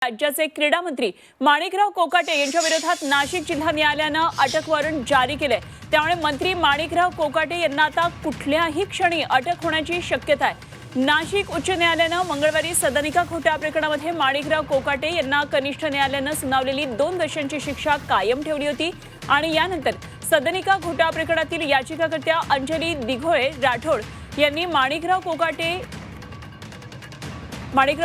राज्याचे क्रीडा मंत्री माणिकराव कोकाटे यांच्या विरोधात नाशिक जिल्हा न्यायालयानं अटक वॉरंट जारी केले। त्यामुळे मंत्री माणिकराव कोकाटे यांना आता कुठल्याही क्षणी अटक होण्याची शक्यता आहे। नाशिक उच्च न्यायालयानं मंगळवारी सदनिका घोटाळा प्रकरणामध्ये माणिकराव कोकाटे यांना कनिष्ठ न्यायालयानं सुनावलेली 2 वर्षांची शिक्षा कायम ठेवली होती आणि यानंतर सदनिका घोटाळा प्रकरणातील याचिकाकर्त्या अंजली दिघोळे राठोड यांनी माणिकराव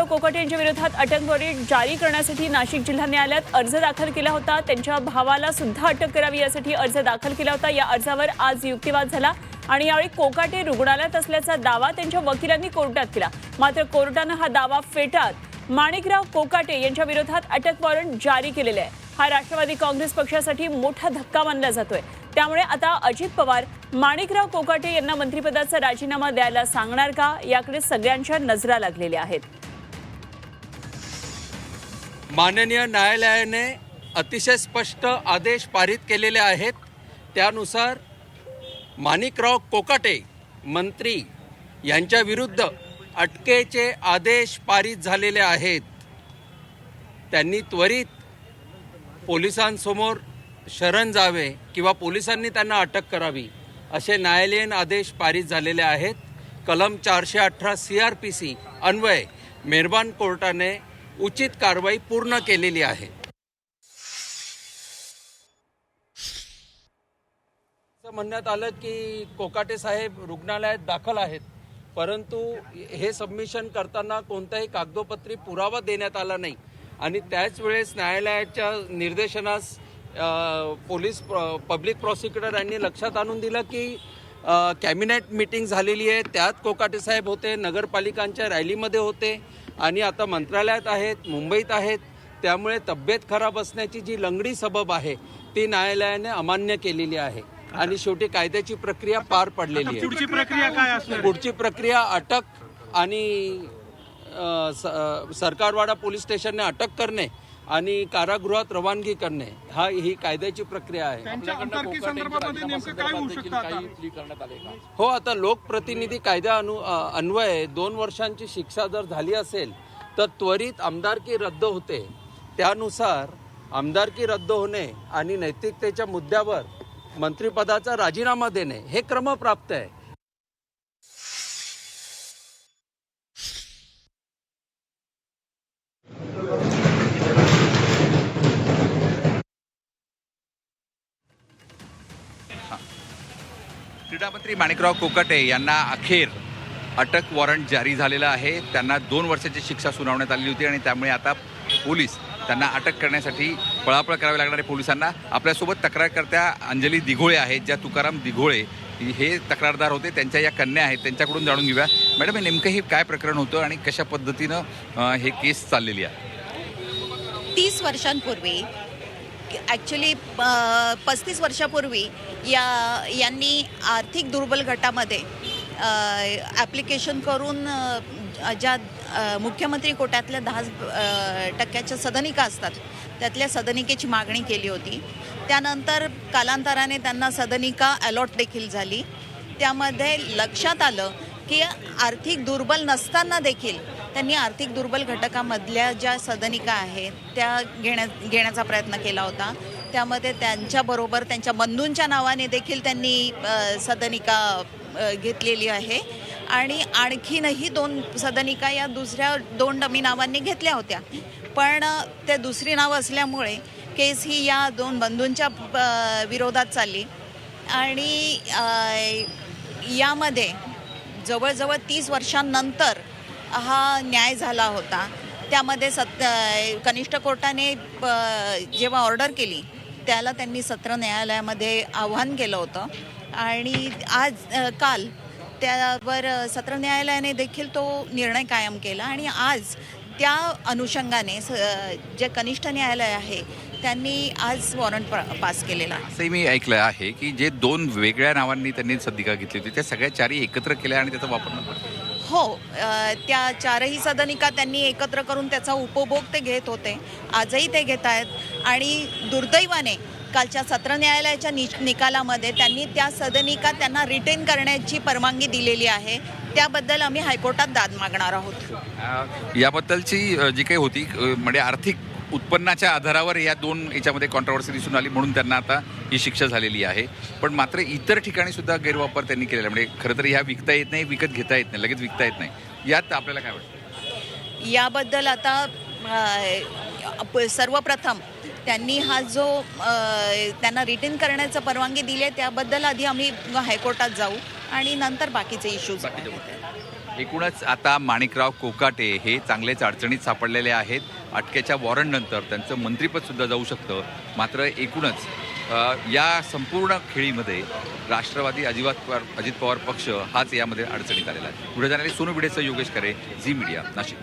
कोकाटे यांच्या विरोधात अटक वॉरंट जारी करण्यासाठी नाशिक जिल्हा न्यायालयात अर्ज दाखल केला होता। त्यांच्या भावाला सुद्धा अटक करावी यासाठी अर्ज दाखल केला होता। या अर्जावर आज युक्तिवाद झाला आणि यावेळी कोकाटे रुग्णालयात असल्याचा दावा त्यांच्या वकिलांनी कोर्टात केला। मात्र कोर्टानं हा दावा फेटाळत माणिकराव कोकाटे यांच्या विरोधात अटक वॉरंट जारी केलेले आहे। हा राष्ट्रवादी काँग्रेस पक्षासाठी मोठा धक्का मानला जातोय। त्यामुळे आता अजित पवार माणिकराव कोकाटे यांना मंत्रिपदाचा राजीनामा द्यायला सांगणार का, याकडे सगळ्यांच्या नजरा लागलेल्या आहेत। माननीय न्यायालयाने अतिशय स्पष्ट आदेश पारित केलेले आहेत। त्यानुसार माणिकराव कोकाटे मंत्री यांच्या विरुद्ध अटकेचे आदेश पारित झालेले आहेत। त्यांनी त्वरित पोलिसांसमोर शरण जावे किंवा पोलिसांनी त्यांना अटक करावी असे न्यायालयीन आदेश पारित झालेले आहेत। कलम 418 CRPC अन्वये मेहरबान कोर्टाने उचित कारवाई पूर्ण केलेली आहे। असं म्हणण्यात आलं की कोकाटे साहेब रुग्णालयात दाखल आहेत, परंतु हे सबमिशन करताना कोणताही कागदोपत्री पुरावा देण्यात आला नाही आणि त्याच वेळेस न्यायालयाच्या निर्देशनास पोलीस पब्लिक प्रॉसिक्युटर यांनी लक्षात आणून दिलं की कॅबिनेट मीटिंग झालेली आहे, त्यात कोकाटे साहेब होते, नगरपालिकांच्या रॅलीमध्ये होते आणि आता मंत्रालयात आहेत, मुंबईत आहेत। त्यामुळे तब्येत खराब असण्याची जी लंगडी सबब आहे ती न्यायालयाने अमान्य केलेली आहे आणि शेवटी कायद्याची प्रक्रिया पार पडलेली आहे। पुढची प्रक्रिया काय असणार? पुढची प्रक्रिया अटक आणि सरकारवाडा पोलीस स्टेशनने अटक करणे आणि कारागृहात रवानगी करणे ही कायद्याची प्रक्रिया आहे। हो, आता लोकप्रतिनिधी कायद्या अन्वये 2 वर्षांची शिक्षा जर झाली असेल तर त्वरित आमदारकी रद्द होते। त्यानुसार आमदारकी रद्द होणे आणि नैतिकतेच्या मुद्द्यावर मंत्रिपदाचा राजीनामा देणे हे क्रमप्राप्त आहे। क्रीडा मंत्री माणिकराव कोकाटे यांना अखेर अटक वॉरंट जारी झालेला आहे। त्यांना 2 वर्षाची शिक्षा सुनावण्यात आली होती आणि त्यामुळे आता पोलीस त्यांना अटक करण्यासाठी पळापळ करावी लागणार आहे पोलिसांना। आपल्यासोबत तक्रारकर्त्या अंजली दिघोळे आहेत, ज्या तुकाराम दिघोळे हे तक्रारदार होते, त्यांच्या या कन्या आहेत, त्यांच्याकडून जाणून घेऊया। मॅडम, हे नेमकं हे काय प्रकरण होतं आणि कशा पद्धतीनं हे केस चाललेली आहे? 30 वर्षांपूर्वी ॲक्च्युली 35 वर्षापूर्वी यांनी आर्थिक दुर्बल गटामध्ये ॲप्लिकेशन करून ज्या मुख्यमंत्री कोट्यातल्या 10% सदनिका असतात त्यातल्या सदनिकेची मागणी केली होती। त्यानंतर कालांतराने त्यांना सदनिका अलॉट देखील झाली। त्यामध्ये लक्षात आलं की आर्थिक दुर्बल नसताना देखील त्यांनी आर्थिक दुर्बल घटकामधल्या ज्या सदनिका आहेत त्या घेण्याचा प्रयत्न केला होता। त्यामध्ये त्यांच्याबरोबर त्यांच्या बंधूंच्या नावाने देखील त्यांनी सदनिका घेतलेली आहे आणि आणखीनही 2 सदनिका या दुसऱ्या 2 डमी नावांनी घेतल्या होत्या, पण ते दुसरी नावं असल्यामुळे केस ही या 2 बंधूंच्या विरोधात चालली आणि यामध्ये जवळजवळ 30 वर्षांनंतर हा न्याय झाला होता। त्यामध्ये कनिष्ठ कोर्टाने जेव्हा ऑर्डर केली त्याला त्यांनी सत्र न्यायालयामध्ये आव्हान केलं होतं आणि काल त्यावर सत्र न्यायालयाने देखील तो निर्णय कायम केला आणि आज त्या अनुषंगाने जे कनिष्ठ न्यायालय आहे त्यांनी आज वॉरंट पास केलेला आहे। असंही मी ऐकलं आहे की जे 2 वेगळ्या नावांनी त्यांनी सदनिका घेतली होती त्या सगळ्या 4ही एकत्र केल्या आणि त्याचा वापर हो, त्या 4ही सदनिका त्यांनी एकत्र करून त्याचा उपभोग ते घेत होते, आजही ते घेत आहेत आणि दुर्दैवाने कालच्या सत्र न्यायालयाच्या निकालामध्ये त्यांनी त्या सदनिका त्यांना रिटेन करण्याची परवानगी दिलेली आहे। त्याबद्दल आम्ही हायकोर्टात दाद मागणार आहोत. याबद्दलची जी काही होती म्हणजे आर्थिक उत्पन्नाच्या आधारावर या याच्यामध्ये कॉन्ट्रोवर्सी दिसून आली म्हणून त्यांना आता ही शिक्षा झालेली आहे. पण मात्र इतर ठिकाणी सुद्धा गैरवापर त्यांनी केलेला म्हणजे खरं तर ह्या विकता येत नाही, विकत घेता येत नाही, लगेच विकता येत नाही. यात आपल्याला काय वाटतं? याबद्दल आता सर्वप्रथम त्यांनी हा जो त्यांना रिटर्न करण्याचं परवानगी दिली आहे त्याबद्दल आधी आम्ही हायकोर्टात जाऊ आणि नंतर बाकीचे इश्यूज. एकूणच आता माणिकराव कोकाटे हे चांगलेच अडचणीत सापडलेले आहेत. अटकेच्या वॉरंटनंतर त्यांचं मंत्रिपद सुद्धा जाऊ शकतं. मात्र एकूणच या संपूर्ण खेळीमध्ये राष्ट्रवादी अजित पवार पक्ष हाच यामध्ये अडचणीत आलेला आहे. पुढे जाणारे सोनू भिडेचं, योगेश करे, झी मीडिया, नाशिक.